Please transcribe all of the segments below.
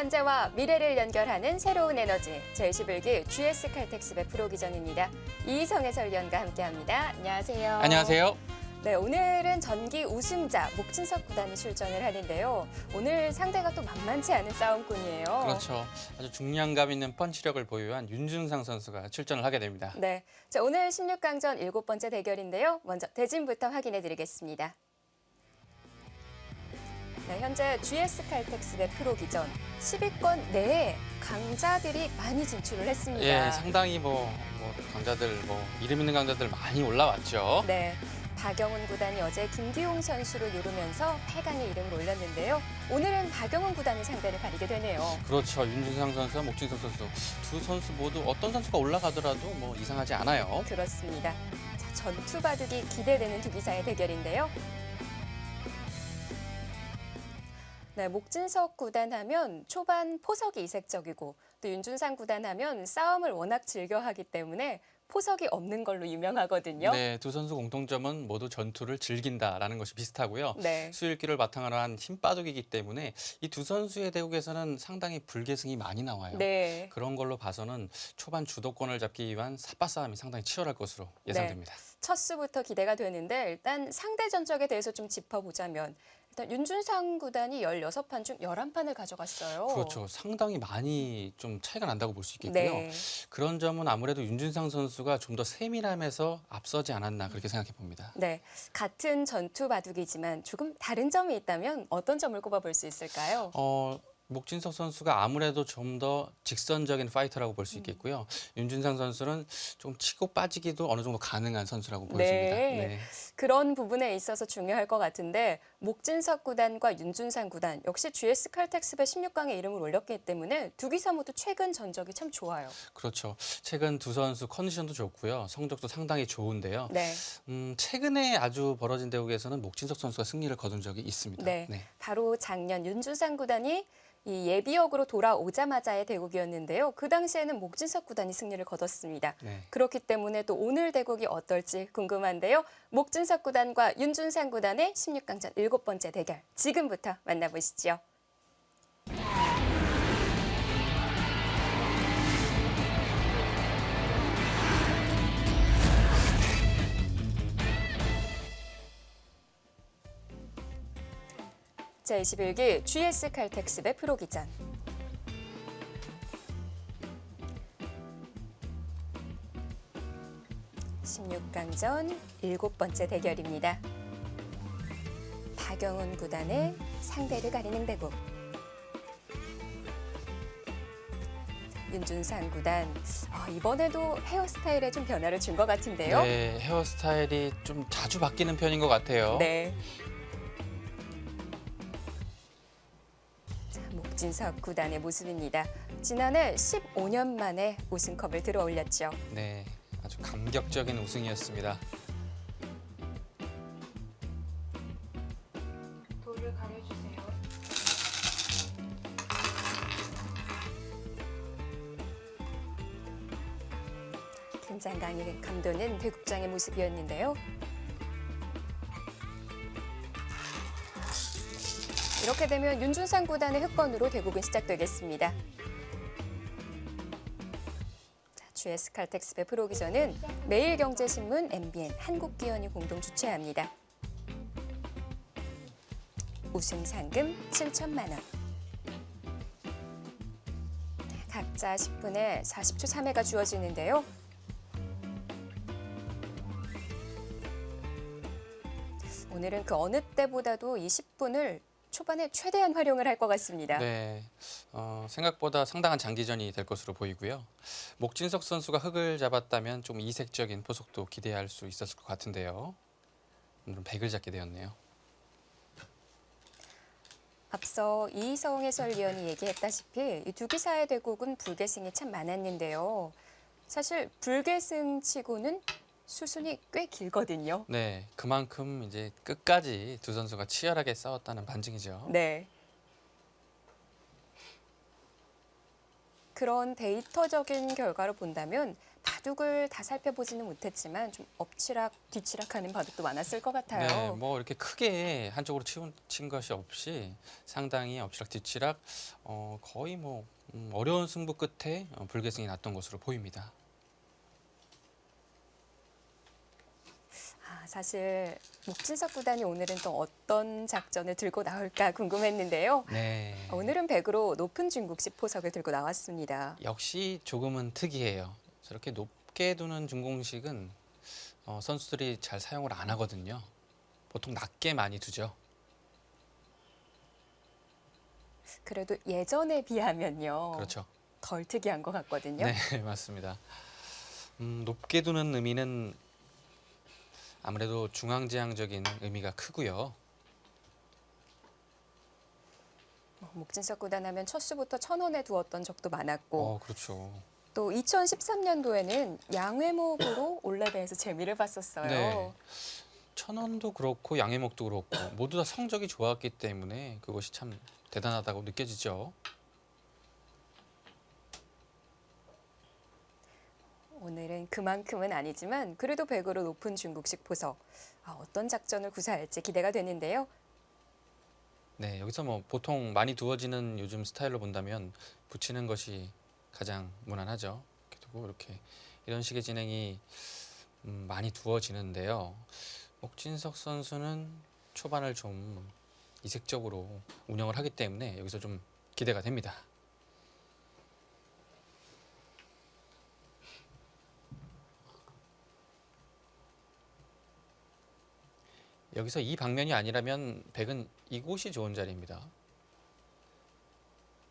현재와 미래를 연결하는 새로운 에너지 제21기 GS 칼텍스배 프로 기전입니다. 이희성 해설위원과 함께합니다. 안녕하세요. 안녕하세요. 네, 오늘은 전기 우승자 목진석 구단이 출전을 하는데요. 오늘 상대가 또 만만치 않은 싸움꾼이에요. 그렇죠. 아주 중량감 있는 펀치력을 보유한 윤준상 선수가 출전을 하게 됩니다. 네, 자, 오늘 16강전 7번째 대결인데요. 먼저 대진부터 확인해드리겠습니다. 네, 현재 GS 칼텍스배 프로 기전 10위권 내에 강자들이 많이 진출을 했습니다. 예, 상당히 강자들 이름 있는 강자들 많이 올라왔죠. 네, 박영훈 구단이 어제 김기용 선수를 누르면서 8강에 이름을 올렸는데요. 오늘은 박영훈 구단이 상대를 가리게 되네요. 그렇죠. 윤준상 선수와 목진석 선수 두 선수 모두 어떤 선수가 올라가더라도 이상하지 않아요. 그렇습니다. 자, 전투 바둑이 기대되는 두 기사의 대결인데요. 네, 목진석 구단 하면 초반 포석이 이색적이고 또 윤준상 구단 하면 싸움을 워낙 즐겨하기 때문에 포석이 없는 걸로 유명하거든요. 네, 두 선수 공통점은 모두 전투를 즐긴다라는 것이 비슷하고요. 네. 수일기를 바탕으로 한 힘바둑이기 때문에 이 두 선수의 대국에서는 상당히 불계승이 많이 나와요. 네. 그런 걸로 봐서는 초반 주도권을 잡기 위한 삿바 싸움이 상당히 치열할 것으로 예상됩니다. 첫 수부터 기대가 되는데 일단 상대 전적에 대해서 좀 짚어보자면 일단 윤준상 구단이 16판 중 11판을 가져갔어요. 그렇죠. 상당히 많이 좀 차이가 난다고 볼 수 있겠고요. 네. 그런 점은 아무래도 윤준상 선수가 좀 더 세밀함에서 앞서지 않았나 그렇게 생각해 봅니다. 네, 같은 전투 바둑이지만 조금 다른 점이 있다면 어떤 점을 꼽아볼 수 있을까요? 목진석 선수가 아무래도 좀 더 직선적인 파이터라고 볼 수 있겠고요. 윤준상 선수는 좀 치고 빠지기도 어느 정도 가능한 선수라고 보여집니다. 네. 그런 부분에 있어서 중요할 것 같은데 목진석 구단과 윤준상 구단 역시 GS 칼텍스배 16강에 이름을 올렸기 때문에 두 기사 모두 최근 전적이 참 좋아요. 그렇죠. 최근 두 선수 컨디션도 좋고요. 성적도 상당히 좋은데요. 네. 최근에 아주 벌어진 대국에서는 목진석 선수가 승리를 거둔 적이 있습니다. 네. 바로 작년 윤준상 구단이 이 예비역으로 돌아오자마자의 대국이었는데요. 그 당시에는 목진석 구단이 승리를 거뒀습니다. 네. 그렇기 때문에 또 오늘 대국이 어떨지 궁금한데요. 목진석 구단과 윤준상 구단의 16강전 7번째 대결 지금부터 만나보시죠. 제21기 GS 칼텍스배 프로 기전. (16강전) 7번째 대결입니다. 박영훈 구단의 상대를 가리는 대국. 윤준상 구단 이번에도 헤어스타일에 좀 변화를 준 것 같은데요. 네, 헤어스타일이 좀 자주 바뀌는 편인 것 같아요. 네. 목진석 구단의 모습입니다. 지난해 15년 만에 우승컵을 들어 올렸죠. 네, 아주 감격적인 우승이었습니다. 돌을 가려주세요. 긴장감이 감도는 대국장의 모습이었는데요. 이렇게 되면 윤준상 구단의 흑번으로 대국은 시작되겠습니다. 자, GS 칼텍스배 프로 기전은 매일경제신문, MBN, 한국기원이 공동 주최합니다. 우승 상금 7천만 원. 각자 10분에 40초 3회가 주어지는데요. 오늘은 그 어느 때보다도 이 10분을 초반에 최대한 활용을 할 것 같습니다. 네, 생각보다 상당한 장기전이 될 것으로 보이고요. 목진석 선수가 흙을 잡았다면 좀 이색적인 포석도 기대할 수 있었을 것 같은데요. 오늘은 백을 잡게 되었네요. 앞서 이희성 해설위원이 얘기했다시피 이 두 기사의 대국은 불계승이 참 많았는데요. 사실 불계승치고는 수순이 꽤 길거든요. 네, 그만큼 이제 끝까지 두 선수가 치열하게 싸웠다는 반증이죠. 네. 그런 데이터적인 결과로 본다면 다 바둑을 다 살펴보지는 못했지만 좀 엎치락 뒤치락하는 바둑도 많았을 것 같아요. 네, 뭐 이렇게 크게 한쪽으로 친 것이 없이 상당히 엎치락 뒤치락 거의 뭐 어려운 승부 끝에 불계승이 났던 것으로 보입니다. 사실 목진석 구단이 오늘은 또 어떤 작전을 들고 나올까 궁금했는데요. 네. 오늘은 백으로 높은 중국식 포석을 들고 나왔습니다. 역시 조금은 특이해요. 저렇게 높게 두는 중공식은 선수들이 잘 사용을 안 하거든요. 보통 낮게 많이 두죠. 그래도 예전에 비하면요. 그렇죠. 덜 특이한 것 같거든요. 네, 맞습니다. 높게 두는 의미는 아무래도 중앙지향적인 의미가 크고요. 목진석 구단 하면 첫 수부터 1,000원에 두었던 적도 많았고 그렇죠. 또 2013년도에는 양회목으로 올레배에서 재미를 봤었어요. 네. 천원도 그렇고 양해목도 그렇고 모두 다 성적이 좋았기 때문에 그것이 참 대단하다고 느껴지죠. 오늘은 그만큼은 아니지만 그래도 백으로 높은 중국식 포석. 어떤 작전을 구사할지 기대가 되는데요. 네, 여기서 뭐 보통 많이 두어지는 요즘 스타일로 본다면 붙이는 것이 가장 무난하죠. 이렇게 두고 이렇게 이런 식의 진행이 많이 두어지는데요. 목진석 선수는 초반을 좀 이색적으로 운영을 하기 때문에 여기서 좀 기대가 됩니다. 여기서 이 방면이 아니라면 백은 이곳이 좋은 자리입니다.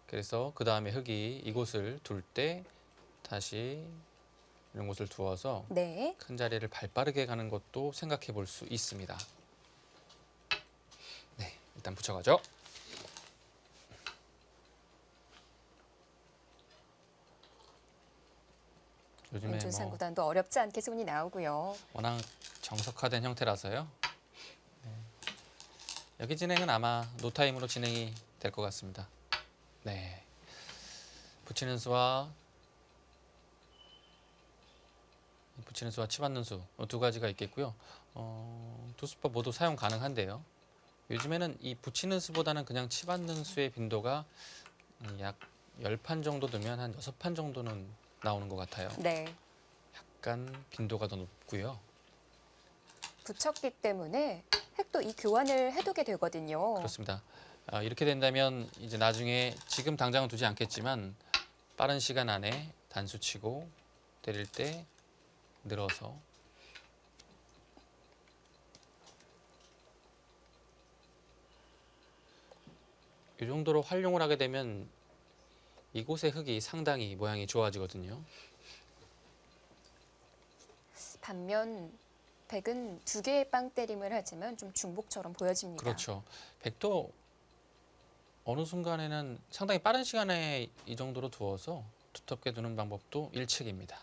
그래서 그 다음에 흑이 이곳을 둘 때 다시 이런 곳을 두어서 네. 큰 자리를 발빠르게 가는 것도 생각해 볼 수 있습니다. 네, 일단 붙여가죠. 요즘에 윤준상 뭐 구단도 어렵지 않게 손이 나오고요. 워낙 정석화된 형태라서요. 네. 여기 진행은 아마 노타임으로 진행이 될 것 같습니다. 네, 붙이는 수와 치받는 수 두 가지가 있겠고요. 두 수법 모두 사용 가능한데요. 요즘에는 이 붙이는 수보다는 그냥 치받는 수의 빈도가 약 10판 정도 되면 한 6판 정도는 나오는 것 같아요. 네. 약간 빈도가 더 높고요. 붙였기 때문에 획도 이 교환을 해두게 되거든요. 그렇습니다. 이렇게 된다면 이제 나중에 지금 당장은 두지 않겠지만 빠른 시간 안에 단수 치고 때릴 때 늘어서 이 정도로 활용을 하게 되면 이곳의 흙이 상당히 모양이 좋아지거든요. 반면 백은 두 개의 빵 때림을 하지만 좀 중복처럼 보여집니다. 그렇죠. 백도 어느 순간에는 상당히 빠른 시간에 이 정도로 두어서 두텁게 두는 방법도 일책입니다.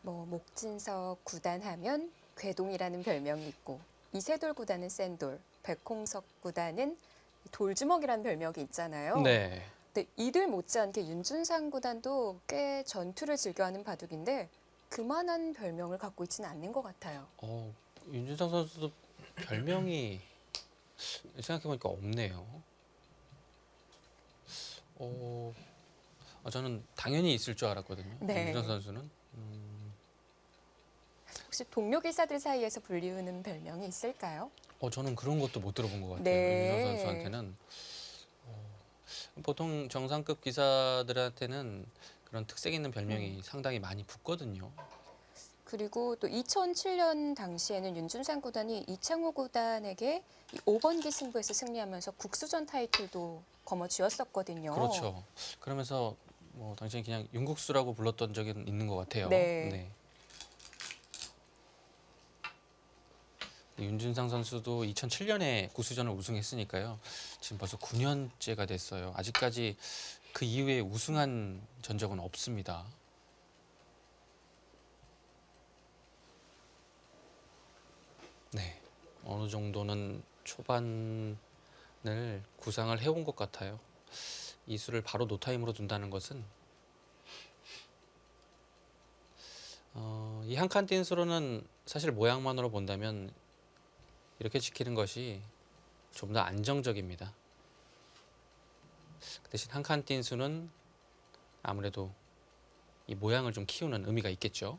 목진석 구단 하면 궤동이라는 별명이 있고 이세돌 구단은 센돌, 백홍석 구단은 돌주먹이라는 별명이 있잖아요. 네. 근데 이들 못지않게 윤준상 구단도 꽤 전투를 즐겨하는 바둑인데 그만한 별명을 갖고 있지는 않는 것 같아요. 윤준상 선수도 별명이 생각해보니까 없네요. 저는 당연히 있을 줄 알았거든요. 네. 윤준상 선수는. 혹시 동료 기사들 사이에서 불리우는 별명이 있을까요? 저는 그런 것도 못 들어본 것 같아요. 네. 윤준상 선수한테는. 보통 정상급 기사들한테는 그런 특색 있는 별명이 상당히 많이 붙거든요. 그리고 또 2007년 당시에는 윤준상 구단이 이창호 구단에게 5번기 승부에서 승리하면서 국수전 타이틀도 거머쥐었었거든요. 그렇죠. 그러면서 뭐 당시에 그냥 윤국수라고 불렀던 적이 있는 것 같아요. 네. 윤준상 선수도 2007년에 구수전을 우승했으니까요. 지금 벌써 9년째가 됐어요. 아직까지 그 이후에 우승한 전적은 없습니다. 네, 어느 정도는 초반을 구상을 해온 것 같아요. 이 수를 바로 노타임으로 둔다는 것은 이 한 칸 띈 수로는 사실 모양만으로 본다면 이렇게 지키는 것이 좀 더 안정적입니다. 그 대신 한 칸 띈 수는 아무래도 이 모양을 좀 키우는 의미가 있겠죠.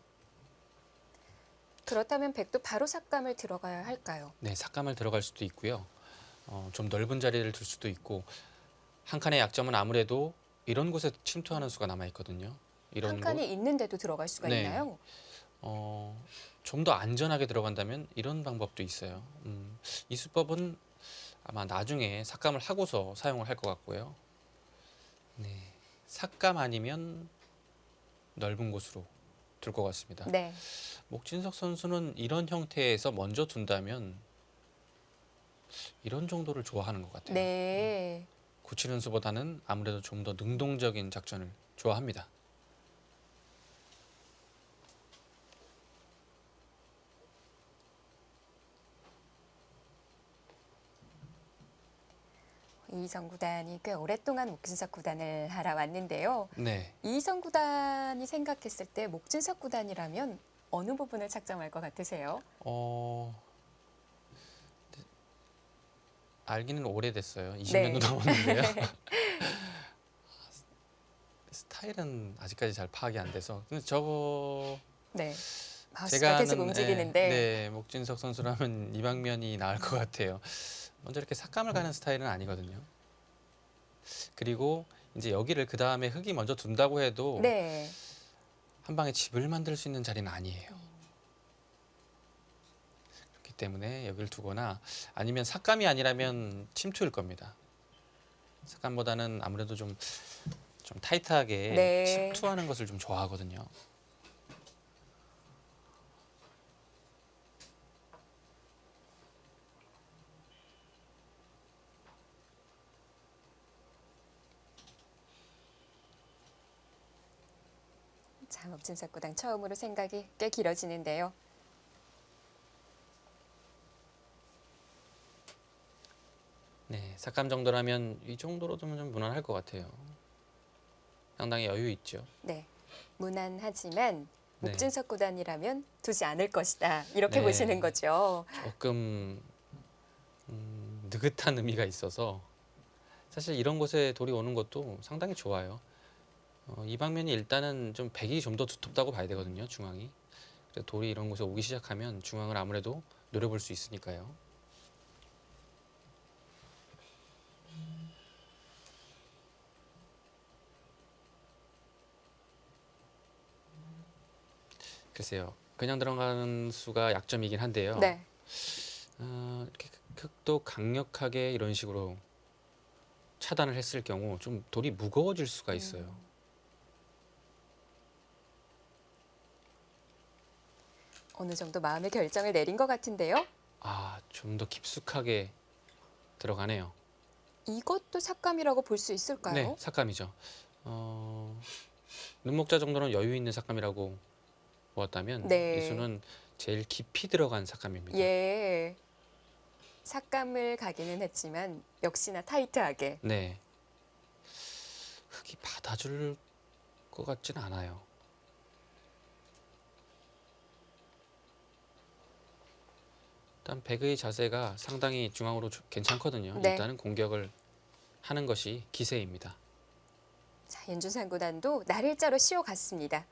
그렇다면 백도 바로 삭감을 들어가야 할까요? 네, 삭감을 들어갈 수도 있고요. 좀 넓은 자리를 둘 수도 있고 한 칸의 약점은 아무래도 이런 곳에 침투하는 수가 남아 있거든요. 이런 한 칸이 있는데도 들어갈 수가 네. 있나요? 좀 더 안전하게 들어간다면 이런 방법도 있어요. 이 수법은 아마 나중에 삭감을 하고서 사용을 할 것 같고요. 네, 삭감 아니면 넓은 곳으로 둘 것 같습니다. 네. 목진석 선수는 이런 형태에서 먼저 둔다면 이런 정도를 좋아하는 것 같아요. 네. 굳히는 수보다는 아무래도 좀 더 능동적인 작전을 좋아합니다. 이희성 구단이 꽤 오랫동안 목진석 구단을 알아왔는데요. 네, 이희성 구단이 생각했을 때 목진석 구단이라면 어느 부분을 착점할 것 같으세요? 알기는 오래됐어요. 20년도 네. 넘었는데요. 스타일은 아직까지 잘 파악이 안 돼서. 근데 네. 마우스가 제가 계속 아는 움직이는데 네, 목진석 선수라면 이 방면이 나을 것 같아요. 먼저 이렇게 삭감을 가는 스타일은 아니거든요. 그리고 이제 여기를 그 다음에 흙이 먼저 둔다고 해도 네. 한 방에 집을 만들 수 있는 자리는 아니에요. 그렇기 때문에 여기를 두거나 아니면 삭감이 아니라면 침투일 겁니다. 삭감보다는 아무래도 좀 타이트하게 네. 침투하는 것을 좀 좋아하거든요. 자, 목진석 구단 처음으로 생각이 꽤 길어지는데요. 네, 삭감 정도라면 이 정도로 두면 좀 무난할 것 같아요. 상당히 여유 있죠. 네. 무난하지만 네. 목진석 구단이라면 두지 않을 것이다. 이렇게 네. 보시는 거죠. 조금 느긋한 의미가 있어서 사실 이런 곳에 돌이 오는 것도 상당히 좋아요. 이 방면이 일단은 좀 백이 좀 더 두텁다고 봐야 되거든요, 중앙이. 그래서 돌이 이런 곳에 오기 시작하면 중앙을 아무래도 노려볼 수 있으니까요. 글쎄요, 그냥 들어가는 수가 약점이긴 한데요. 네. 이렇게 흙도 강력하게 이런 식으로 차단을 했을 경우 좀 돌이 무거워질 수가 있어요. 어느 정도 마음의 결정을 내린 것 같은데요. 좀 더 깊숙하게 들어가네요. 이것도 삭감이라고 볼 수 있을까요? 네, 삭감이죠. 눈목자 정도는 여유 있는 삭감이라고 보았다면 네. 이 수는 제일 깊이 들어간 삭감입니다. 예. 삭감을 가기는 했지만 역시나 타이트하게. 네, 흙이 받아줄 것 같지는 않아요. 일단 백의 자세가 상당히 중앙으로 괜찮거든요. 네. 일단은 공격을 하는 것이 기세입니다. 자, 윤준상 구단도 날일자로 씌워갔습니다.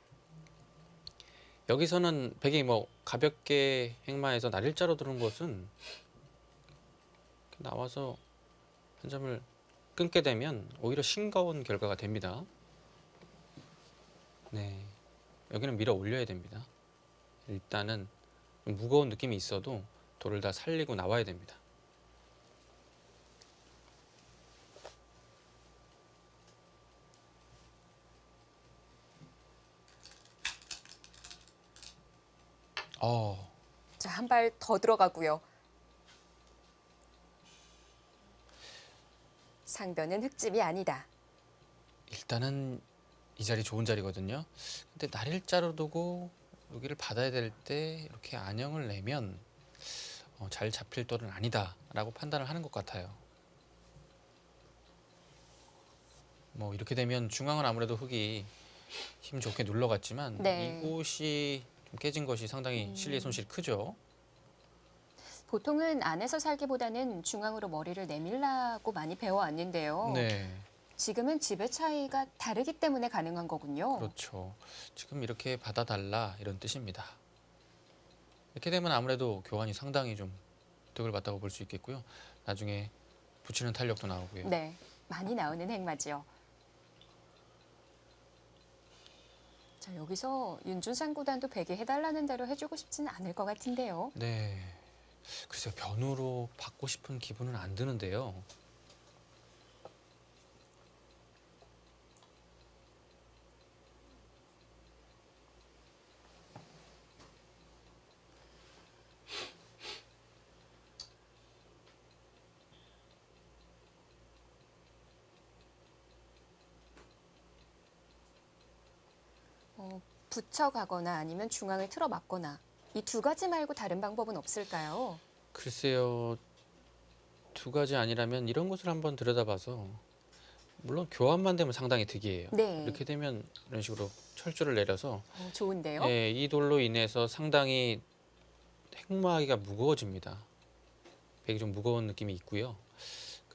여기서는 백이 뭐 가볍게 행마해서 날일자로 들은 것은 나와서 한 점을 끊게 되면 오히려 싱거운 결과가 됩니다. 네, 여기는 밀어 올려야 됩니다. 일단은 좀 무거운 느낌이 있어도 돌을 다 살리고 나와야 됩니다. 자, 한 발 더 들어가고요. 상변은 흙집이 아니다. 일단은 이 자리 좋은 자리거든요. 근데 날일자로 두고 여기를 받아야 될 때 이렇게 안형을 내면 잘 잡힐 돌은 아니다라고 판단을 하는 것 같아요. 뭐 이렇게 되면 중앙은 아무래도 흙이 힘 좋게 눌러갔지만 네. 이곳이 좀 깨진 것이 상당히 실리의 손실이 크죠. 보통은 안에서 살기보다는 중앙으로 머리를 내밀라고 많이 배워왔는데요. 네, 지금은 집의 차이가 다르기 때문에 가능한 거군요. 그렇죠. 지금 이렇게 받아달라 이런 뜻입니다. 이렇게 되면 아무래도 교환이 상당히 좀 득을 봤다고 볼 수 있겠고요. 나중에 붙이는 탄력도 나오고요. 네, 많이 나오는 행마지요. 자, 여기서 윤준상 구단도 베개 해달라는 대로 해주고 싶지는 않을 것 같은데요. 네, 글쎄요. 변으로 받고 싶은 기분은 안 드는데요. 붙여가거나 아니면 중앙을 틀어 막거나 이 두 가지 말고 다른 방법은 없을까요? 글쎄요. 두 가지 아니라면 이런 것을 한번 들여다봐서 물론 교환만 되면 상당히 득이에요. 네, 이렇게 되면 이런 식으로 철조를 내려서 좋은데요. 예, 이 돌로 인해서 상당히 행마하기가 무거워집니다. 백이 좀 무거운 느낌이 있고요.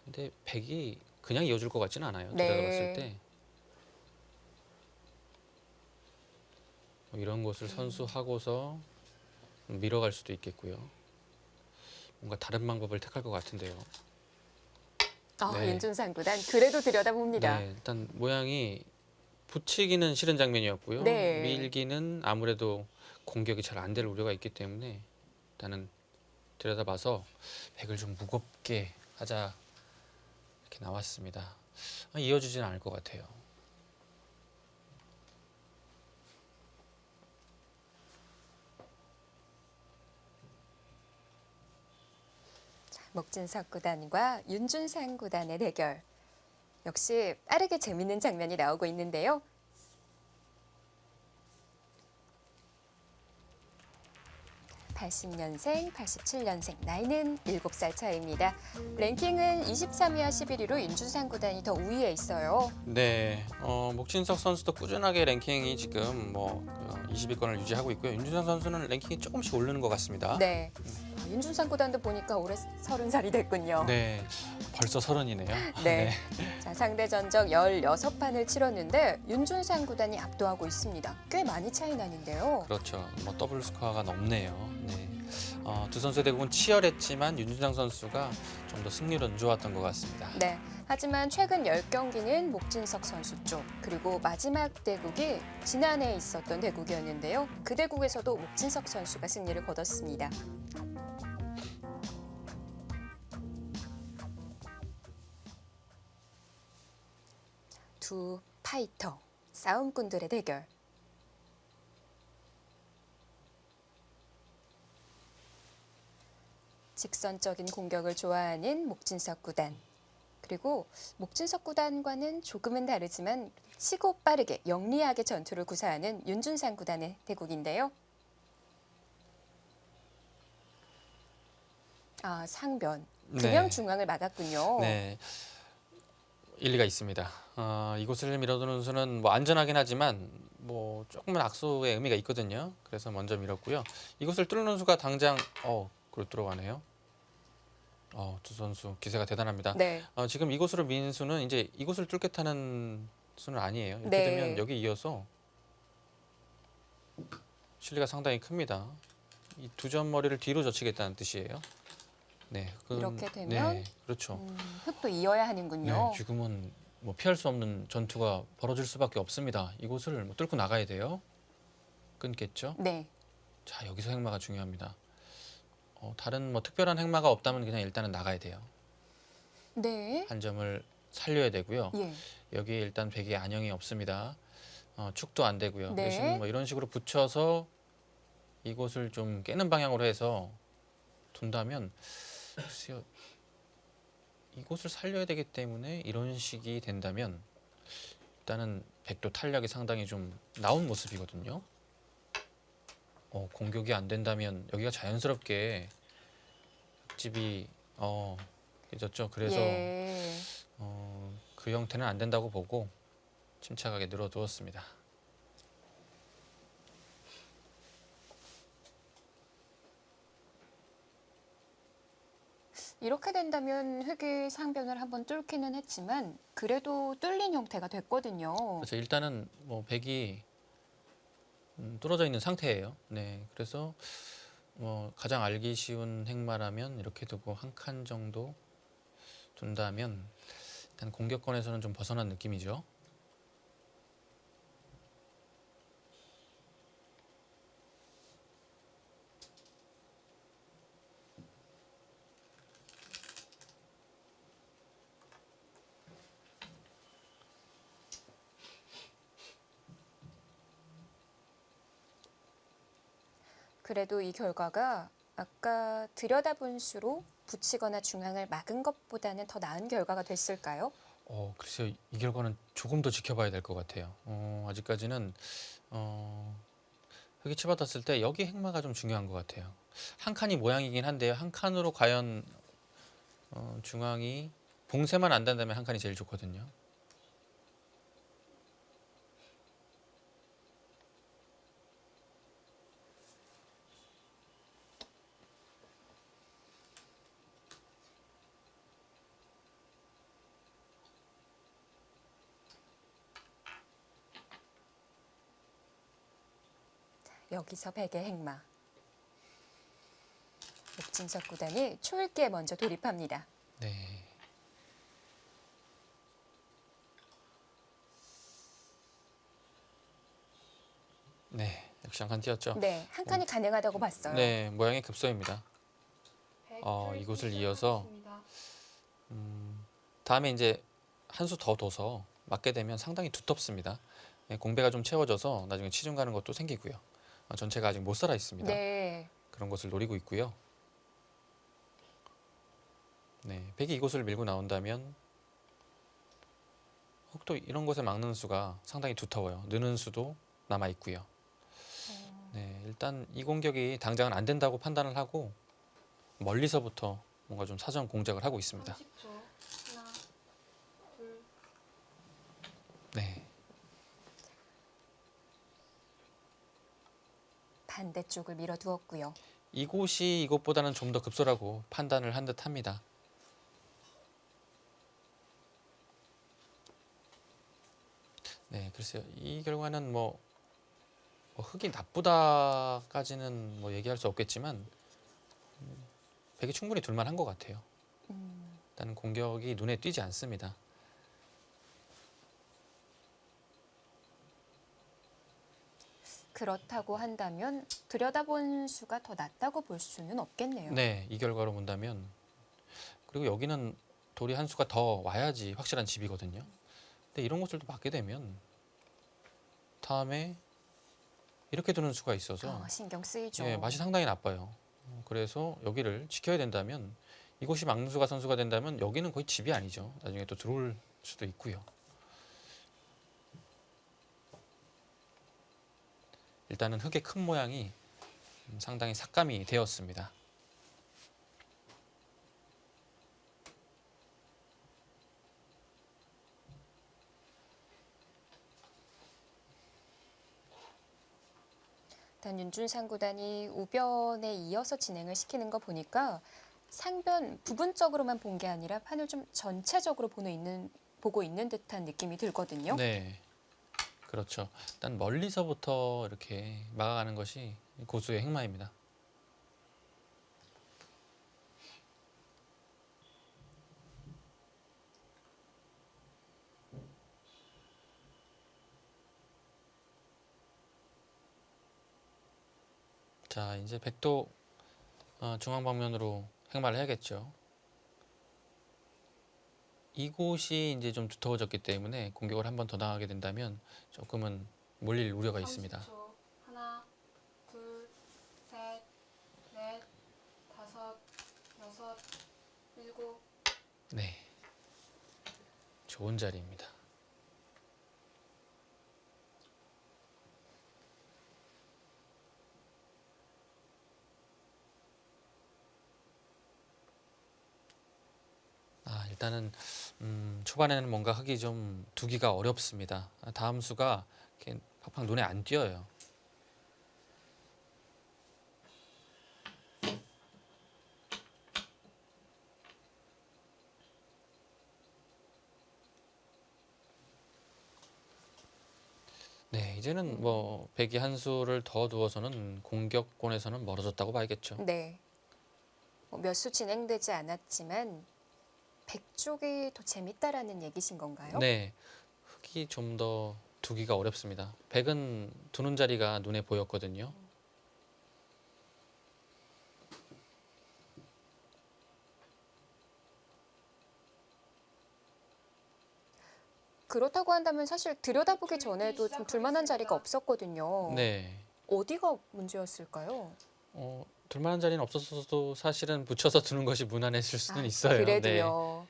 근데 백이 그냥 이어줄 것 같지는 않아요. 네. 들여다봤을 때. 뭐 이런 것을 선수하고서 밀어갈 수도 있겠고요. 뭔가 다른 방법을 택할 것 같은데요. 네. 윤준상 구단 그래도 들여다봅니다. 네, 일단 모양이 붙이기는 싫은 장면이었고요. 네. 밀기는 아무래도 공격이 잘 안 될 우려가 있기 때문에 일단은 들여다봐서 백을 좀 무겁게 하자 이렇게 나왔습니다. 이어지지는 않을 것 같아요. 목진석 구단과 윤준상 구단의 대결. 역시 빠르게 재밌는 장면이 나오고 있는데요. (80년생) (87년생) 나이는 7살 차이입니다. 랭킹은 23위와 11위로 윤준상 구단이 더 우위에 있어요. 네, 목진석 선수도 꾸준하게 랭킹이 지금 20위권을 유지하고 있고요. 윤준상 선수는 랭킹이 조금씩 오르는 것 같습니다. 네, 윤준상 구단도 보니까 올해 30살이 됐군요. 네, 벌써 30이네요. 네. 자, 상대 전적 16판을 치렀는데 윤준상 구단이 압도하고 있습니다. 꽤 많이 차이 나는데요. 그렇죠. 더블 스코어가 넘네요. 네. 두 선수의 대국은 치열했지만 윤준상 선수가 좀 더 승률은 좋았던 것 같습니다. 네. 하지만 최근 10경기는 목진석 선수 쪽, 그리고 마지막 대국이 지난해 있었던 대국이었는데요. 그 대국에서도 목진석 선수가 승리를 거뒀습니다. 두 파이터, 싸움꾼들의 대결. 직선적인 공격을 좋아하는 목진석 구단. 그리고 목진석 구단과는 조금은 다르지만 치고 빠르게 영리하게 전투를 구사하는 윤준상 구단의 대국인데요. 상변. 그냥 네. 중앙을 막았군요. 네, 일리가 있습니다. 이곳을 밀어두는 수는 안전하긴 하지만 조금은 악수의 의미가 있거든요. 그래서 먼저 밀었고요. 이곳을 뚫는 수가 당장 그걸 들어가네요. 두 선수 기세가 대단합니다. 네. 지금 이곳으로 민 수는 이제 이곳을 뚫겠다는 수는 아니에요. 이렇게 네. 되면 여기 이어서 실리가 상당히 큽니다. 이 두 점 머리를 뒤로 젖히겠다는 뜻이에요. 네, 이렇게 되면 네, 그렇죠. 흙도 이어야 하는군요. 네, 지금은 피할 수 없는 전투가 벌어질 수밖에 없습니다. 이곳을 뚫고 나가야 돼요. 끊겠죠. 네. 자, 여기서 행마가 중요합니다. 다른 특별한 행마가 없다면 그냥 일단은 나가야 돼요. 네. 한 점을 살려야 되고요. 예. 여기에 일단 백의 안형이 없습니다. 축도 안 되고요. 네. 대신 이런 식으로 붙여서 이곳을 좀 깨는 방향으로 해서 둔다면 글쎄요. 이곳을 살려야 되기 때문에 이런 식이 된다면 일단은 백도 탄력이 상당히 좀 나온 모습이거든요. 공격이 안 된다면 여기가 자연스럽게 집이 깨졌죠. 그래서 예. 그 형태는 안 된다고 보고 침착하게 늘어두었습니다. 이렇게 된다면 흙이 상변을 한번 뚫기는 했지만 그래도 뚫린 형태가 됐거든요. 그래서 일단은 뭐 백이 뚫어져 있는 상태예요. 네, 그래서 뭐 가장 알기 쉬운 행마라면 이렇게 두고 한 칸 정도 둔다면 일단 공격권에서는 좀 벗어난 느낌이죠. 그래도 이 결과가 아까 들여다본 수로 붙이거나 중앙을 막은 것보다는 더 나은 결과가 됐을까요? 글쎄요. 이 결과는 조금 더 지켜봐야 될 것 같아요. 아직까지는 흙이 치받았을 때 여기 행마가 좀 중요한 것 같아요. 한 칸이 모양이긴 한데요. 한 칸으로 과연 중앙이 봉쇄만 안 된다면 한 칸이 제일 좋거든요. 여기서 백의 행마. 목진석 구단이 초읽기에 먼저 돌입합니다. 네. 네, 역시 한 칸 띄었죠. 네, 한 칸이 가능하다고 봤어요. 네, 모양이 급소입니다. 백 이곳을 뚫기 이어서 시작하겠습니다. 다음에 이제 한 수 더 둬서 맞게 되면 상당히 두텁습니다. 네, 공배가 좀 채워져서 나중에 치중 가는 것도 생기고요. 전체가 아직 못 살아 있습니다. 네, 그런 것을 노리고 있고요. 네, 백이 이곳을 밀고 나온다면 흙도 이런 곳에 막는 수가 상당히 두터워요. 느는 수도 남아 있고요. 네, 일단 이 공격이 당장은 안 된다고 판단을 하고 멀리서부터 뭔가 좀 사전 공작을 하고 있습니다. 30초. 하나, 둘, 네, 반대쪽을 밀어두었고요. 이곳이 이것보다는 좀 더 급소라고 판단을 한 듯합니다. 네, 글쎄요. 이 결과는 뭐 흙이 나쁘다까지는 뭐 얘기할 수 없겠지만 백이 충분히 둘만한 것 같아요. 일단 공격이 눈에 띄지 않습니다. 그렇다고 한다면 들여다본 수가 더 낫다고 볼 수는 없겠네요. 네, 이 결과로 본다면 그리고 여기는 돌이 한 수가 더 와야지 확실한 집이거든요. 근데 이런 것들도 맞게 되면 다음에 이렇게 두는 수가 있어서 신경 쓰이죠. 예, 맛이 상당히 나빠요. 그래서 여기를 지켜야 된다면 이곳이 막는 수가 선수가 된다면 여기는 거의 집이 아니죠. 나중에 또 들어올 수도 있고요. 일단은 흙의 큰 모양이 상당히 삭감이 되었습니다. 일단 윤준상 구단이 우변에 이어서 진행을 시키는 거 보니까 상변 부분적으로만 본 게 아니라 판을 좀 전체적으로 보고 있는 듯한 느낌이 들거든요. 네, 그렇죠. 일단 멀리서부터 이렇게 막아가는 것이 고수의 행마입니다. 자, 이제 백도 중앙 방면으로 행마를 해야겠죠. 이곳이 이제 좀 두터워졌기 때문에 공격을 한 번 더 당하게 된다면 조금은 몰릴 우려가 있습니다. 30초. 하나, 둘, 셋, 넷, 다섯, 여섯, 일곱. 네, 좋은 자리입니다. 일단은 초반에는 뭔가 흙이 좀 두기가 어렵습니다. 다음 수가 이렇게 팍팍 눈에 안 띄어요. 네, 이제는 뭐 백이 한 수를 더 두어서는 공격권에서는 멀어졌다고 봐야겠죠. 네. 몇 수 진행되지 않았지만 백 쪽이 더 재밌다라는 얘기신 건가요? 네, 흙이 좀 더 두기가 어렵습니다. 백은 두는 자리가 눈에 보였거든요. 그렇다고 한다면 사실 들여다보기 전에도 좀 둘만한 자리가 없었거든요. 네, 어디가 문제였을까요? 둘만한 자리는 없었어도 사실은 붙여서 두는 것이 무난했을 수는 있어요. 네. 그래도요.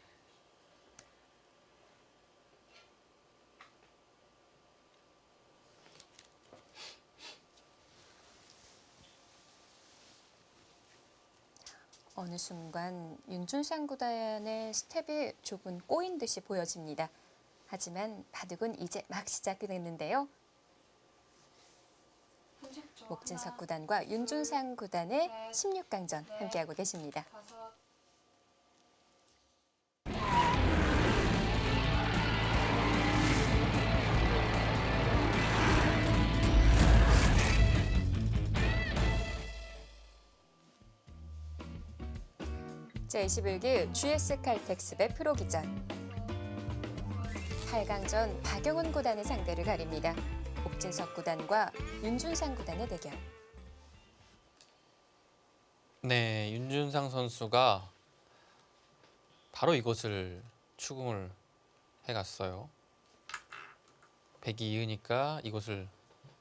어느 순간 윤준상 구단의 스텝이 조금 꼬인 듯이 보여집니다. 하지만 바둑은 이제 막 시작이 됐는데요. 30초. 목진석 구단과 윤준상 구단의 16강전 함께하고 계십니다. 5. 제21기 GS 칼텍스배 프로기전 8강전 박영훈 구단의 상대를 가립니다. 목진석 구단과 윤준상 구단의 대결. 네, 윤준상 선수가 바로 이곳을 추궁을 해갔어요. 백이 이으니까 이곳을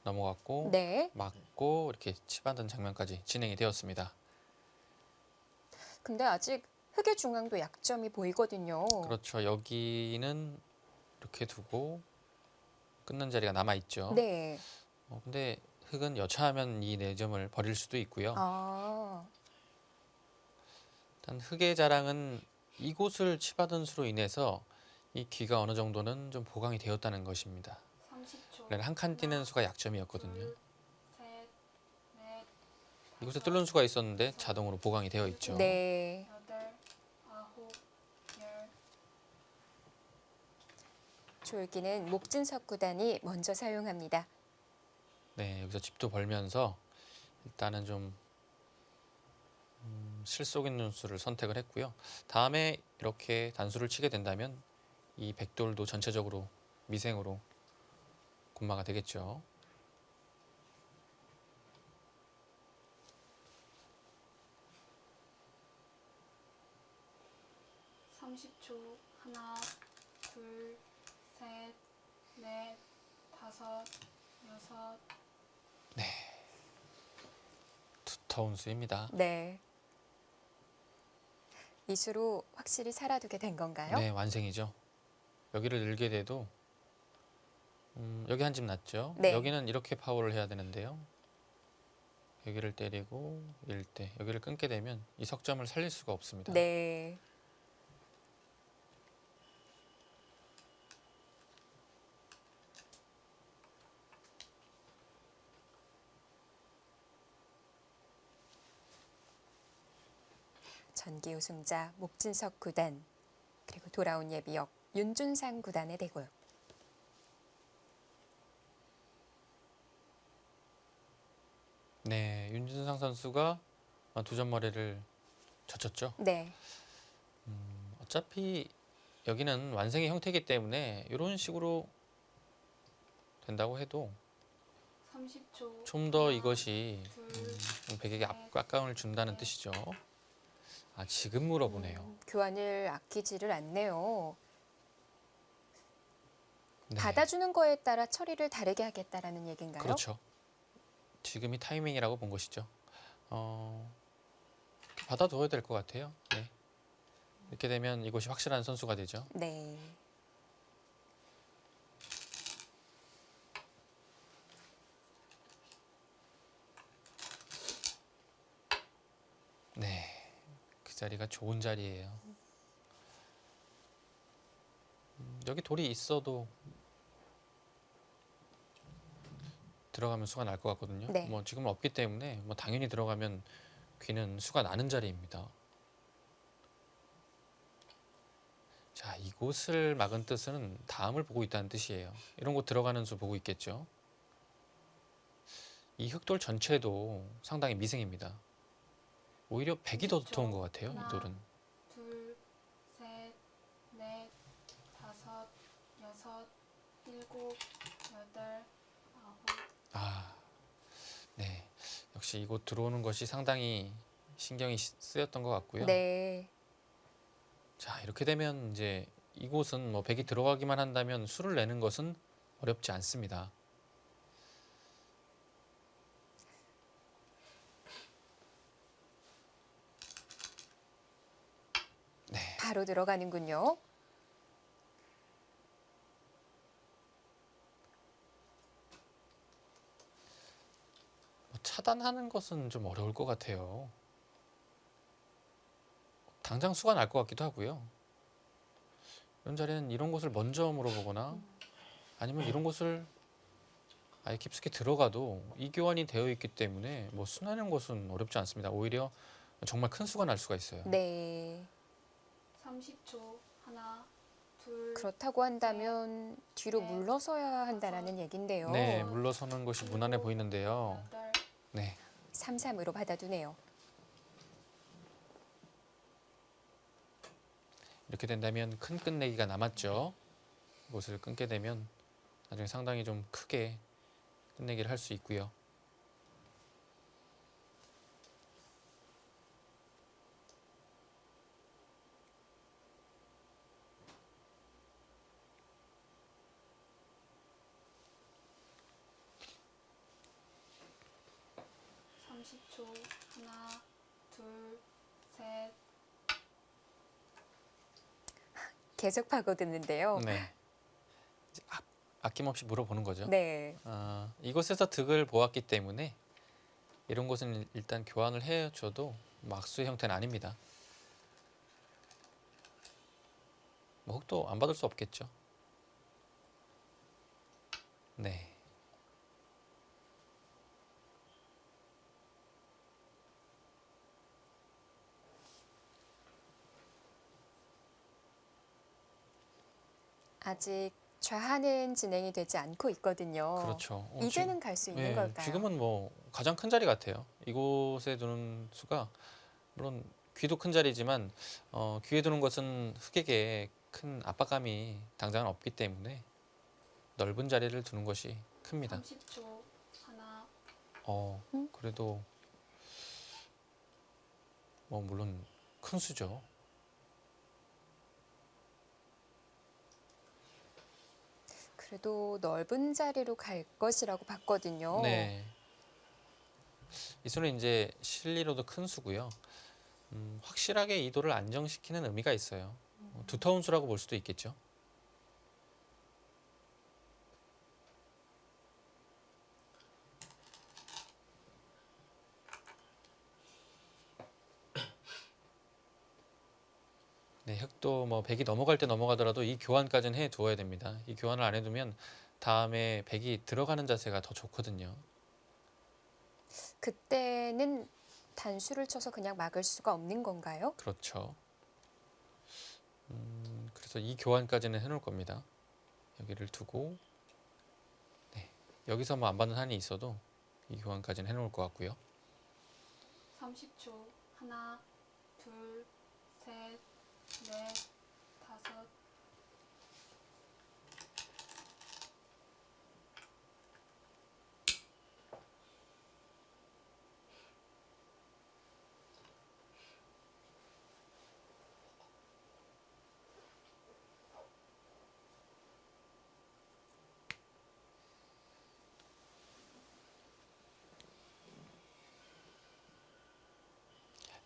넘어갔고 네. 맞고 이렇게 치받은 장면까지 진행이 되었습니다. 근데 아직 흑의 중앙도 약점이 보이거든요. 그렇죠. 여기는 이렇게 두고 끊는 자리가 남아 있죠. 네. 근데 흑은 여차하면 이 4점을 버릴 수도 있고요. 아, 일단 흑의 자랑은 이곳을 치받은 수로 인해서 이 귀가 어느 정도는 좀 보강이 되었다는 것입니다. 30초. 한 칸 뛰는 수가 약점이었거든요. 둘, 셋, 넷, 이곳에 뚫는 수가 있었는데 자동으로 보강이 되어 있죠. 네. 8, 9, 10. 조일기는 목진석 구단이 먼저 사용합니다. 네, 여기서 집도 벌면서 일단은 좀 실속 있는 수를 선택을 했고요. 다음에 이렇게 단수를 치게 된다면 이 백돌도 전체적으로 미생으로 군마가 되겠죠. (30초) 하나, 둘, 셋, 넷, 다섯, 여섯. 두터운 수입니다. 네. 이 수로 확실히 살아두게 된 건가요? 네, 완승이죠. 여기를 늘게 돼도 여기 한 집 났죠. 네. 여기는 이렇게 파워를 해야 되는데요. 여기를 때리고 일대 여기를 끊게 되면 이 석점을 살릴 수가 없습니다. 네. 전기 우승자 목진석 구단 그리고 돌아온 예비역 윤준상 구단의 대결. 네, 윤준상 선수가 2점 머리를 젖혔죠. 네. 어차피 여기는 완승의 형태이기 때문에 이런 식으로 된다고 해도 30초. 좀 더 이것이 둘, 백에게 압박감을 준다는 뜻이죠. 지금 물어보네요. 교환을 아끼지를 않네요. 네, 받아주는 거에 따라 처리를 다르게 하겠다라는 얘기인가요? 그렇죠. 지금이 타이밍이라고 본 것이죠. 이렇게 받아둬야 될 것 같아요. 네. 이렇게 되면 이것이 확실한 선수가 되죠. 네. 네, 그 자리가 좋은 자리예요. 여기 돌이 있어도 들어가면 수가 날 것 같거든요. 네. 뭐 지금은 없기 때문에 뭐 당연히 들어가면 귀는 수가 나는 자리입니다. 자, 이곳을 막은 뜻은 다음을 보고 있다는 뜻이에요. 이런 곳 들어가는 수 보고 있겠죠. 이 흑돌 전체도 상당히 미생입니다. 오히려 백이 더 두터운 것 같아요. 이 돌은. 둘, 셋, 넷, 다섯, 여섯, 일곱, 여덟, 아홉. 아, 네. 역시 이곳 들어오는 것이 상당히 신경이 쓰였던 것 같고요. 네. 자, 이렇게 되면 이제 이곳은 뭐 백이 들어가기만 한다면 수를 내는 것은 어렵지 않습니다. 네. 바로 들어가는군요. 뭐 차단하는 것은 좀 어려울 것 같아요. 당장 수가 날 것 같기도 하고요. 이런 자리는 이런 곳을 먼저 물어보거나 아니면 이런 곳을 아예 깊숙이 들어가도 이 교환이 되어 있기 때문에 뭐 수나는 것은 어렵지 않습니다. 오히려 정말 큰 수가 날 수가 있어요. 네. 30초. 하나, 둘, 그렇다고 한다면 뒤로 네. 물러서야 한다라는 얘긴데요. 네, 물러서는 것이 무난해 보이는데요. 여덟. 네. 3-3으로 받아두네요. 이렇게 된다면 큰 끝내기가 남았죠. 이것을 끊게 되면 나중에 상당히 좀 크게 끝내기를 할 수 있고요. 초 하나, 둘, 셋. 계속 파고드는데요. 네. 이제 아낌없이 물어보는 거죠. 네. 이곳에서 득을 보았기 때문에 이런 곳은 일단 교환을 해줘도 막수의 형태는 아닙니다. 뭐 흑도 안 받을 수 없겠죠. 네. 아직 좌하는 진행이 되지 않고 있거든요. 그렇죠. 이제는 갈 수 있는 네, 걸까요? 지금은 뭐 가장 큰 자리 같아요. 이곳에 두는 수가 물론 귀도 큰 자리지만 귀에 두는 것은 흑에게 큰 압박감이 당장은 없기 때문에 넓은 자리를 두는 것이 큽니다. 30초. 하나, 그래도 뭐 물론 큰 수죠. 그래도 넓은 자리로 갈 것이라고 봤거든요. 네. 이 수는 이제 실리로도 큰 수고요. 확실하게 이 돌을 안정시키는 의미가 있어요. 두터운 수라고 볼 수도 있겠죠. 네, 흑도 뭐 100이 넘어갈 때 넘어가더라도 이 교환까지는 해 두어야 됩니다. 이 교환을 안 해두면 다음에 100이 들어가는 자세가 더 좋거든요. 그때는 단수를 쳐서 그냥 막을 수가 없는 건가요? 그렇죠. 그래서 이 교환까지는 해놓을 겁니다. 여기를 두고 네, 여기서 뭐 안 받는 한이 있어도 이 교환까지는 해놓을 것 같고요. 30초. 하나, 둘, 셋, 넷, 다섯.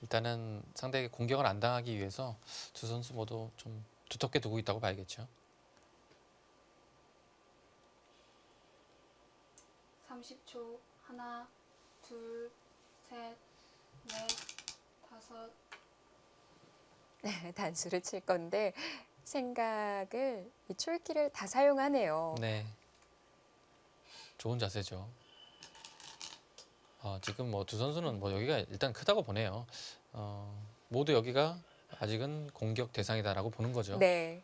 일단은 상대에게 공격을 안 당하기 위해서 두 선수 모두 좀 두텁게 두고 있다고 봐야겠죠. 30초. 하나, 둘, 셋, 넷, 다섯. 네, 단수를 칠 건데 생각을 이 초읽기를 다 사용하네요. 네. 좋은 자세죠. 지금 뭐 두 선수는 뭐 여기가 일단 크다고 보네요. 모두 여기가 아직은 공격 대상이다라고 보는 거죠. 네.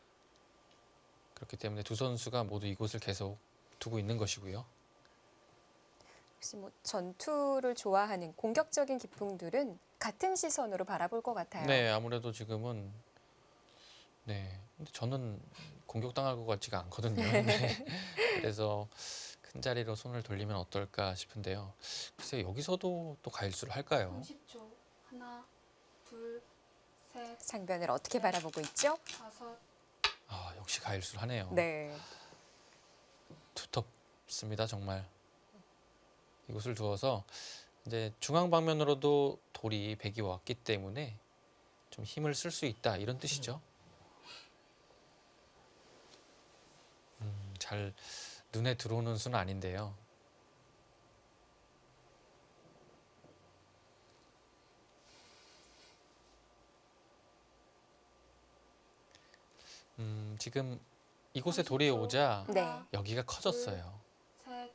그렇기 때문에 두 선수가 모두 이곳을 계속 두고 있는 것이고요. 혹시 뭐 전투를 좋아하는 공격적인 기풍들은 같은 시선으로 바라볼 것 같아요. 네, 아무래도 지금은 네, 근데 저는 공격당할 것 같지가 않거든요. 네. 그래서 큰 자리로 손을 돌리면 어떨까 싶은데요. 글쎄 여기서도 또 가일수를 할까요? 30초. 하나, 둘, 셋, 상변을 어떻게 바라보고 있죠? 다섯, 역시 가일수를 하네요. 네. 두텁습니다, 정말. 이곳을 두어서 이제 중앙 방면으로도 돌이 배기 왔기 때문에 좀 힘을 쓸 수 있다 이런 뜻이죠. 잘 눈에 들어오는 수는 아닌데요. 지금 이곳에 돌이 30초. 오자 네. 하나, 여기가 커졌어요. 셋,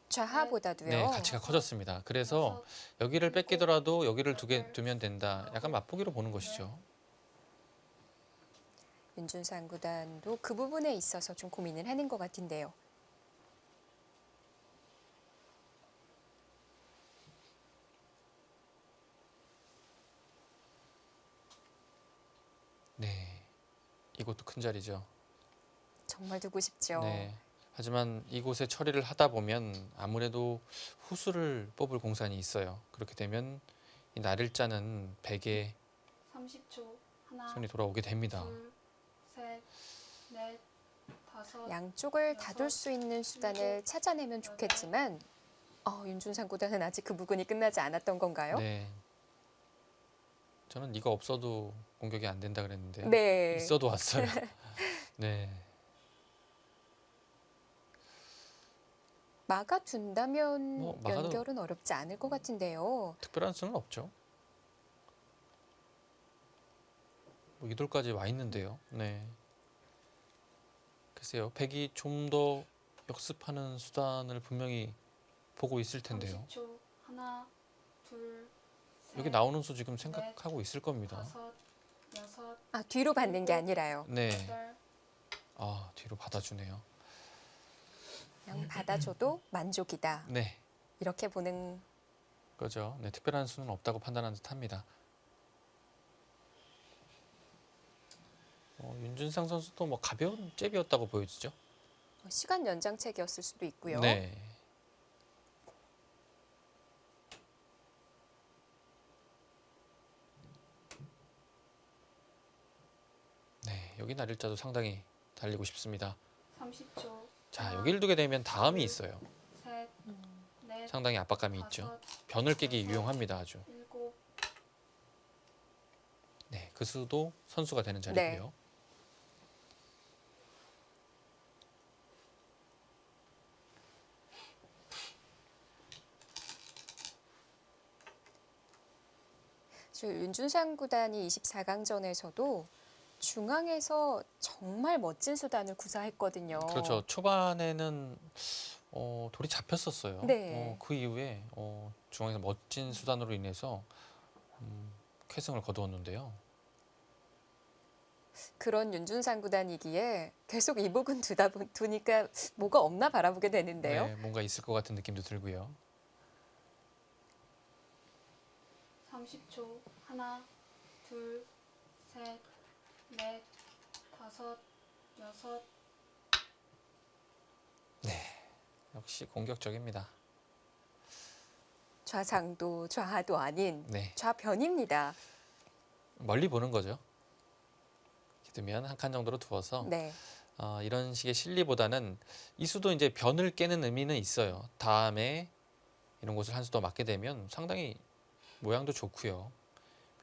좌하보다도요. 네, 가치가 커졌습니다. 그래서 여기를 뺏기더라도 여기를 두면 된다. 약간 맛보기로 보는 것이죠. 윤준상 구단도 그 부분에 있어서 좀 고민을 하는 것 같은데요. 네, 이것도 큰 자리죠. 정말 두고 싶죠. 네. 하지만 이곳에 처리를 하다 보면 아무래도 후수를 뽑을 공산이 있어요. 그렇게 되면 이 날일자는 100에 30초. 하나, 손이 돌아오게 됩니다. 둘, 셋, 넷, 다섯, 양쪽을 다둘 수 있는 수단을 찾아내면 좋겠지만 윤준상 구단은 아직 그 부분이 끝나지 않았던 건가요? 네. 저는 이거 없어도 공격이 안 된다 그랬는데 네. 있어도 왔어요. 네. 막아둔다면 뭐, 막아도- 연결은 어렵지 않을 것 같은데요. 특별한 수는 없죠. 뭐 이돌까지 와 있는데요. 네. 글쎄요. 백이 좀 더 역습하는 수단을 분명히 보고 있을 텐데요. 30초. 하나, 둘, 셋, 여기 나오는 수 지금 생각하고 있을 겁니다. 다섯, 여섯, 뒤로 받는 게 아니라요. 네. 여덟, 뒤로 받아주네요. 그냥 받아줘도 만족이다. 네. 이렇게 보는 그죠. 네, 특별한 수는 없다고 판단하는 듯합니다. 윤준상 선수도 뭐 가벼운 잽이었다고 보여지죠. 시간 연장책이었을 수도 있고요. 네. 네, 여기 날일자도 상당히 달리고 싶습니다. 30초. 자, 여기를 두게 되면 다음이 있어요. 셋, 넷, 상당히 압박감이 있죠. 다섯, 변을 깨기 유용합니다, 아주. 일곱, 네, 그 수도 선수가 되는 자리고요. 윤준상 구단이 24강전에서도 중앙에서 정말 멋진 수단을 구사했거든요. 그렇죠. 초반에는 돌이 잡혔었어요. 네. 그 이후에 중앙에서 멋진 수단으로 인해서 쾌승을 거두었는데요. 그런 윤준상 구단이기에 계속 이 부분 두니까 뭐가 없나 바라보게 되는데요. 네, 뭔가 있을 것 같은 느낌도 들고요. 30초. 하나, 둘, 셋, 넷, 다섯, 여섯, 역시 공격적입니다. 좌상도 좌하도 아닌 네, 좌변입니다. 멀리 보는 거죠. 이렇게 두면 한 칸 정도로 두어서 네. 이런 식의 실리보다는 이 수도 이제 변을 깨는 의미는 있어요. 다음에 이런 곳을 한 수 더 맞게 되면 상당히 모양도 좋고요.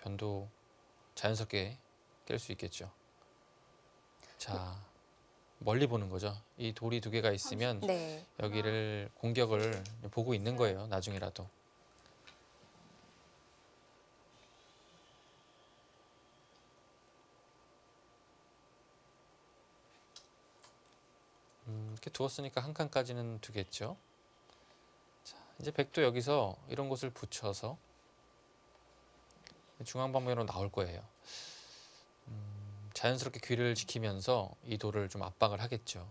변도 자연스럽게 깰 수 있겠죠. 자, 멀리 보는 거죠. 이 돌이 두 개가 있으면 네. 여기를 공격을 보고 있는 거예요. 나중에라도. 이렇게 두었으니까 한 칸까지는 두겠죠. 자, 이제 백도 여기서 이런 곳을 붙여서 중앙 방면으로 나올 거예요. 자연스럽게 귀를 지키면서 이 돌을 좀 압박을 하겠죠.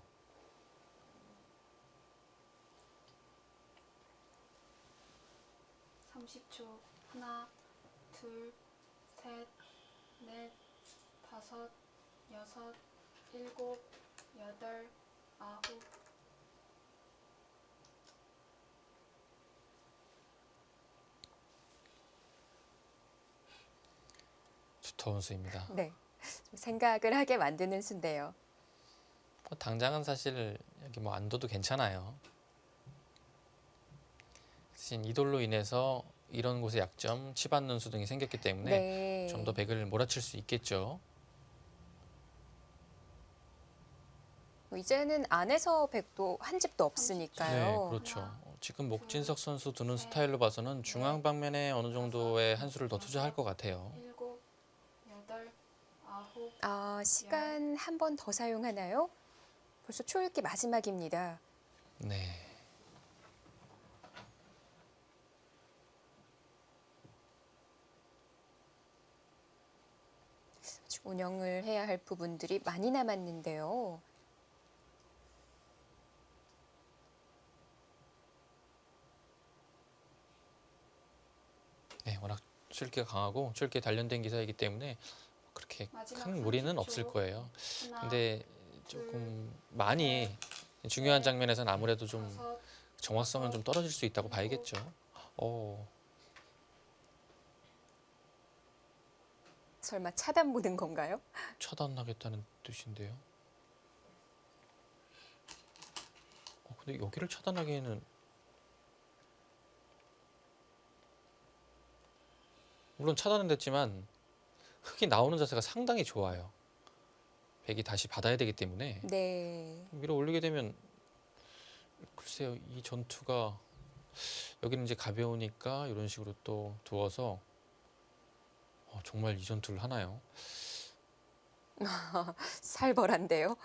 (30초) 하나, 둘, 셋, 넷, 다섯, 여섯, 일곱, 여덟, 아홉. 두터운 수입니다. 네. 좀 생각을 하게 만드는 수인데요. 뭐 당장은 사실 여기 뭐 안 둬도 괜찮아요. 대신 이 돌로 인해서 이런 곳에 약점, 치받는 수 등이 생겼기 때문에 네. 좀 더 백을 몰아칠 수 있겠죠. 이제는 안에서 백도 한 집도 네, 없으니까요. 그렇죠. 하나, 지금 목진석 선수 두는 셋, 스타일로 봐서는 중앙 넷, 방면에 어느 정도의 한 수를 더 여섯, 투자할 것 같아요. 일곱, 여덟, 아홉. 아, 시간 한 번 더 사용하나요? 벌써 초읽기 마지막입니다. 네. 아직 운영을 해야 할 부분들이 많이 남았는데요. 네, 워낙 출기가 강하고 출기에 단련된 기사이기 때문에 그렇게 마지막 큰 무리는 30초. 없을 거예요. 하나, 근데 조금 많이 중요한 장면에서는 아무래도 좀 다섯, 정확성은 좀 떨어질 수 있다고 봐야겠죠. 설마 차단 보는 건가요? 차단하겠다는 뜻인데요. 근데 여기를 차단하기에는 물론 차단은 됐지만 흙이 나오는 자세가 상당히 좋아요. 백이 다시 받아야 되기 때문에 네. 밀어 올리게 되면 글쎄요, 이 전투가 여기는 이제 가벼우니까 이런 식으로 또 두어서 정말 이 전투를 하나요? 살벌한데요.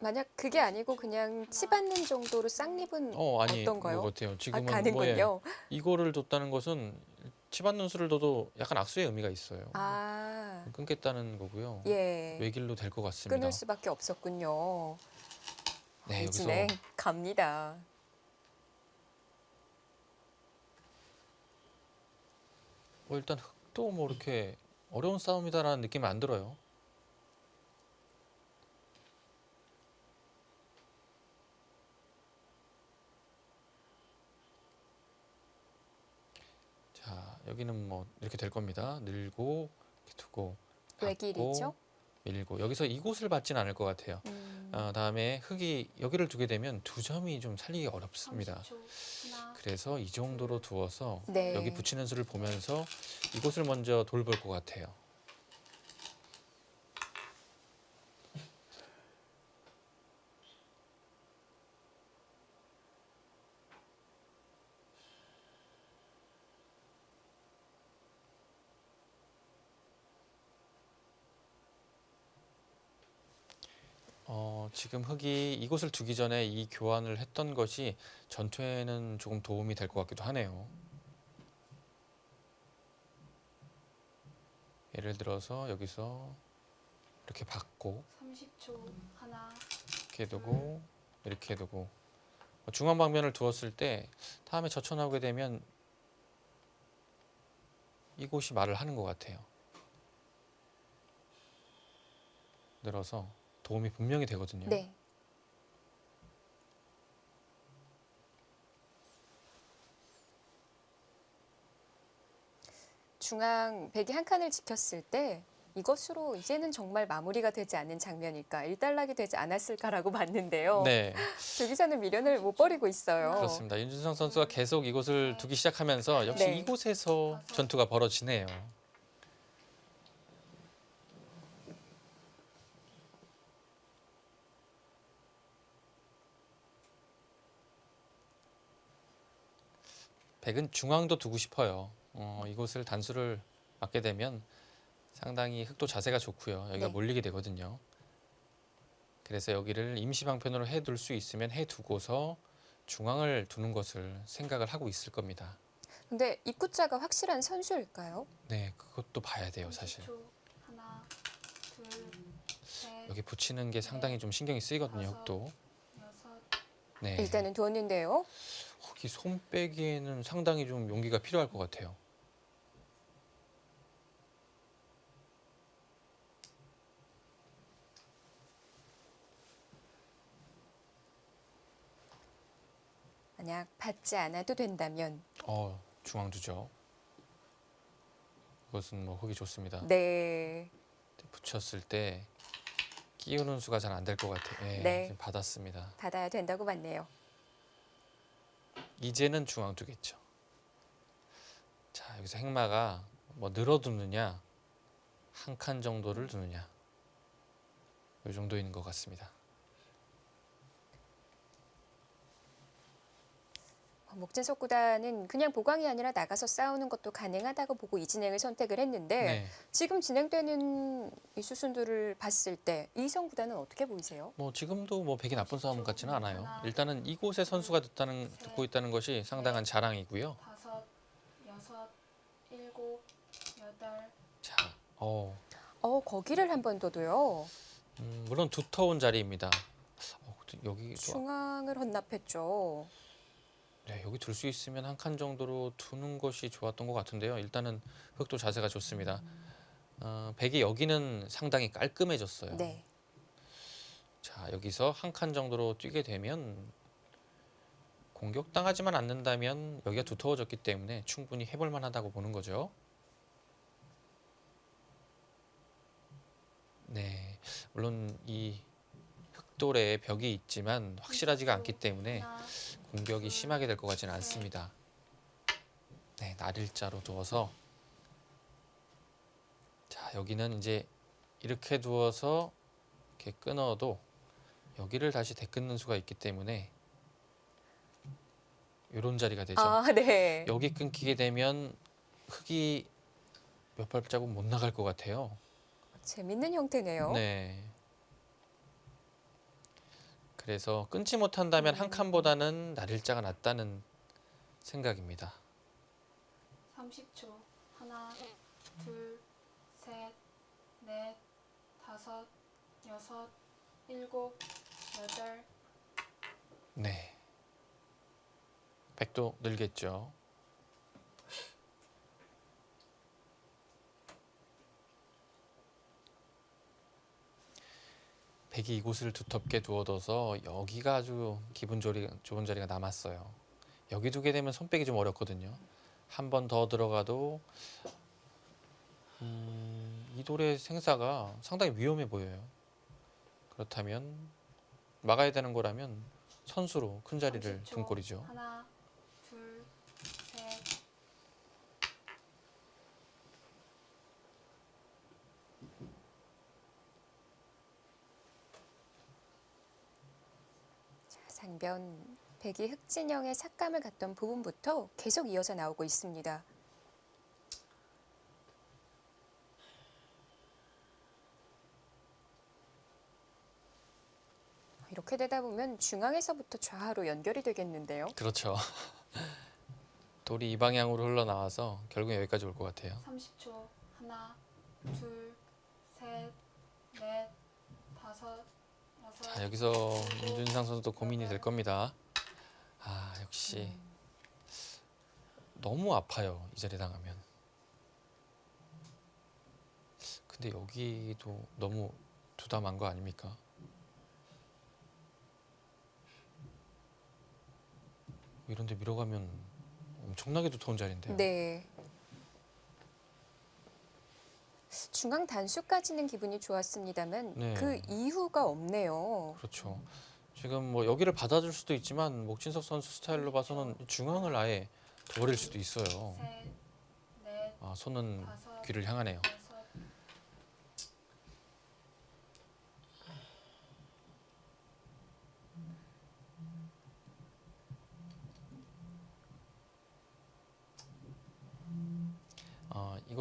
만약 그게 아니고 그냥 치받는 정도로 쌍립은 아니 어떤가요? 것 같아요. 아, 지금은 가는군요. 이거를 뒀다는 것은 치받는 수를 둬도 약간 악수의 의미가 있어요. 아, 끊겠다는 거고요. 예. 외길로 될 것 같습니다. 끊을 수밖에 없었군요. 네, 여기서 진행 갑니다. 일단 흙도 뭐 이렇게 어려운 싸움이다라는 느낌은 안 들어요. 자, 여기는 뭐 이렇게 될 겁니다. 늘고 이렇게 두고 외길이죠? 받고 밀고 여기서 이곳을 받진 않을 것 같아요. 다음에 흙이 여기를 두게 되면 두 점이 좀 살리기 어렵습니다. 30초. 하나, 그래서 이 정도로 두어서 네. 여기 붙이는 수를 보면서 이곳을 먼저 돌볼 것 같아요. 지금 흙이 이곳을 두기 전에 이 교환을 했던 것이 전투에는 조금 도움이 될 것 같기도 하네요. 예를 들어서 여기서 이렇게 받고 30초. 하나, 이렇게 두고 이렇게 두고 중앙 방면을 두었을 때 다음에 젖혀 나오게 되면 이곳이 말을 하는 것 같아요. 늘어서 도움이 분명히 되거든요. 네. 중앙 백이 한 칸을 지켰을 때 이것으로 이제는 정말 마무리가 되지 않는 장면일까, 일단락이 되지 않았을까라고 봤는데요. 네, 여기서는 미련을 못 버리고 있어요. 그렇습니다. 윤준성 선수가 계속 이곳을 두기 시작하면서 역시 네. 이곳에서 전투가 벌어지네요. 백은 중앙도 두고 싶어요. 이곳을 단수를 맞게 되면 상당히 흑도 자세가 좋고요. 여기가 네. 몰리게 되거든요. 그래서 여기를 임시 방편으로 해둘 수 있으면 해두고서 중앙을 두는 것을 생각을 하고 있을 겁니다. 근데 입구자가 확실한 선수일까요? 네, 그것도 봐야 돼요, 사실. 30초. 하나, 둘, 셋, 여기 붙이는 게 상당히 좀 신경이 쓰이거든요, 다섯. 흑도. 여섯. 네. 일단은 두었는데요. 흑이 손 빼기에는 상당히 좀 용기가 필요할 것 같아요. 만약 받지 않아도 된다면 중앙 두죠. 이것은 뭐 흑이 좋습니다. 네. 붙였을 때 끼우는 수가 잘 안 될 것 같아요. 네, 네. 지금 받았습니다. 받아야 된다고 봤네요. 이제는 중앙 두겠죠. 자, 여기서 행마가 뭐 늘어두느냐, 한 칸 정도를 두느냐, 이 정도인 것 같습니다. 목진석 구단은 그냥 보강이 아니라 나가서 싸우는 것도 가능하다고 보고 이 진행을 선택을 했는데 네, 지금 진행되는 이 수순들을 봤을 때 이성 구단은 어떻게 보이세요? 뭐 지금도 뭐 백이 나쁜 싸움 같지는 않아요. 일단은 이곳에 선수가 듣고 있다는 것이 상당한 자랑이고요. 다섯, 여섯, 일곱, 여덟. 자, 거기를 한 번 더도요. 물론 두터운 자리입니다. 근데 여기 중앙을 헌납했죠. 네, 여기 둘 수 있으면 한 칸 정도로 두는 것이 좋았던 것 같은데요. 일단은 흑도 자세가 좋습니다. 백이 여기는 상당히 깔끔해졌어요. 네. 자, 여기서 한 칸 정도로 뛰게 되면 공격당하지만 않는다면 여기가 두터워졌기 때문에 충분히 해볼 만하다고 보는 거죠. 네, 물론 이 흑돌에 벽이 있지만 확실하지가 않기 때문에 하나, 공격이 심하게 될 것 같지는 않습니다. 네, 날일자로 두어서 자, 여기는 이제 이렇게 두어서 이렇게 끊어도 여기를 다시 되끊는 수가 있기 때문에 이런 자리가 되죠. 아, 네. 여기 끊기게 되면 흑이 몇 발자국 못 나갈 것 같아요. 재밌는 형태네요. 네. 그래서 끊지 못한다면 한 칸보다는 날일자가 낫다는 생각입니다. 30초. 하나, 둘, 셋, 넷, 다섯, 여섯, 일곱, 여덟. 네. 백도 늘겠죠. 백이 이곳을 두텁게 두어둬서 여기가 아주 좋은 자리가 남았어요. 여기 두게 되면 손 빼기 좀 어렵거든요. 한 번 더 들어가도 이 돌의 생사가 상당히 위험해 보여요. 그렇다면 막아야 되는 거라면 선수로 큰 자리를 30초. 둔 꼴이죠. 하나, 둘, 셋. 상변 백이 흑진영의 삭감을 갔던 부분부터 계속 이어서 나오고 있습니다. 이렇게 되다 보면 중앙에서부터 좌하로 연결이 되겠는데요. 그렇죠. 돌이 이 방향으로 흘러나와서 결국 여기까지 올 것 같아요. 30초. 하나, 둘, 셋, 넷, 다섯, 여섯. 자, 여기서 윤준상 선수도 고민이 될 겁니다. 아, 역시 너무 아파요. 이 자리 당하면. 근데 여기도 너무 두담한 거 아닙니까? 이런 데 밀어가면 엄청나게 두터운 자리인데요. 네. 중앙 단수까지는 기분이 좋았습니다만 네. 그 이후가 없네요. 그렇죠. 지금 뭐 여기를 받아줄 수도 있지만 목진석 선수 스타일로 봐서는 중앙을 아예 버릴 수도 있어요. 셋, 넷, 아, 손은 다섯, 귀를 향하네요. 여섯.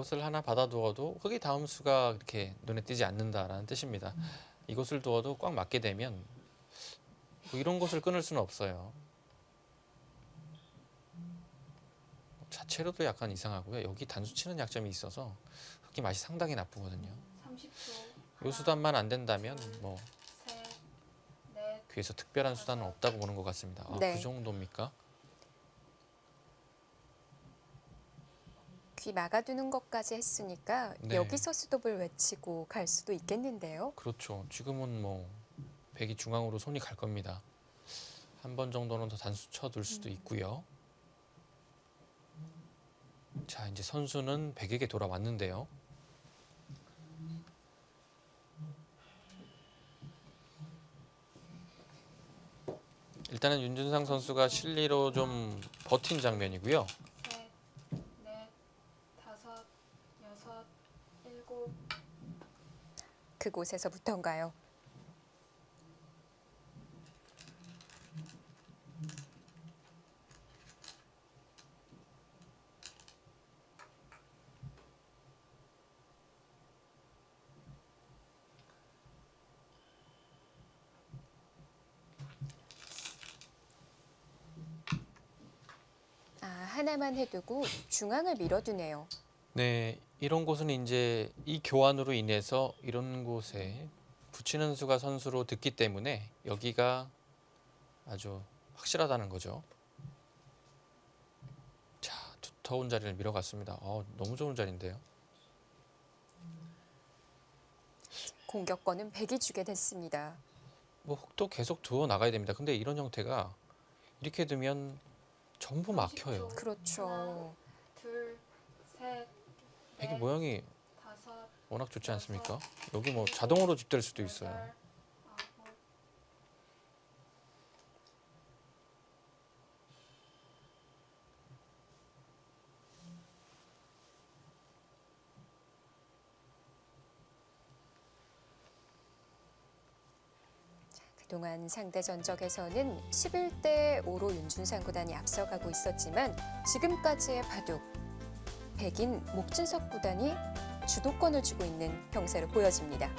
이것을 하나 받아두어도 흙이 다음 수가 그렇게 눈에 띄지 않는다라는 뜻입니다. 이것을 두어도 꽉 맞게 되면 뭐 이런 것을 끊을 수는 없어요. 자체로도 약간 이상하고요. 여기 단수 치는 약점이 있어서 흙이 맛이 상당히 나쁘거든요. 30초. 이 수단만 안 된다면 뭐 셋, 넷, 귀에서 특별한 수단은 없다고 보는 것 같습니다. 아, 네. 그 정도입니까? 귀 막아두는 것까지 했으니까 네. 여기서 스톱을 외치고 갈 수도 있겠는데요. 그렇죠. 지금은 뭐 백이 중앙으로 손이 갈 겁니다. 한 번 정도는 더 단수 쳐둘 수도 있고요. 자, 이제 선수는 백에게 돌아왔는데요. 일단은 윤준상 선수가 실리로 좀 버틴 장면이고요. 셋, 넷, 다섯, 여섯, 일곱. 그곳에서부터인가요? 아, 하나만 해두고 중앙을 밀어두네요. 네, 이런 곳은 이제 이 교환으로 인해서 이런 곳에 붙이는 수가 선수로 듣기 때문에 여기가 아주 확실하다는 거죠. 자, 두터운 자리를 밀어갔습니다. 너무 좋은 자리인데요. 공격권은 백이 주게 됐습니다. 뭐 흙도 계속 두어 나가야 됩니다. 근데 이런 형태가 이렇게 두면 전부 막혀요. 그렇죠. 둘, 셋, 백이 넷, 모양이 다섯, 워낙 좋지 않습니까? 여기 뭐 자동으로 집될 수도 있어요. 여덟, 아홉. 그동안 상대 전적에서는 11대 5로 윤준상 구단이 앞서가고 있었지만 지금까지의 바둑, 백인 목진석 구단이 주도권을 쥐고 있는 형세로 보여집니다.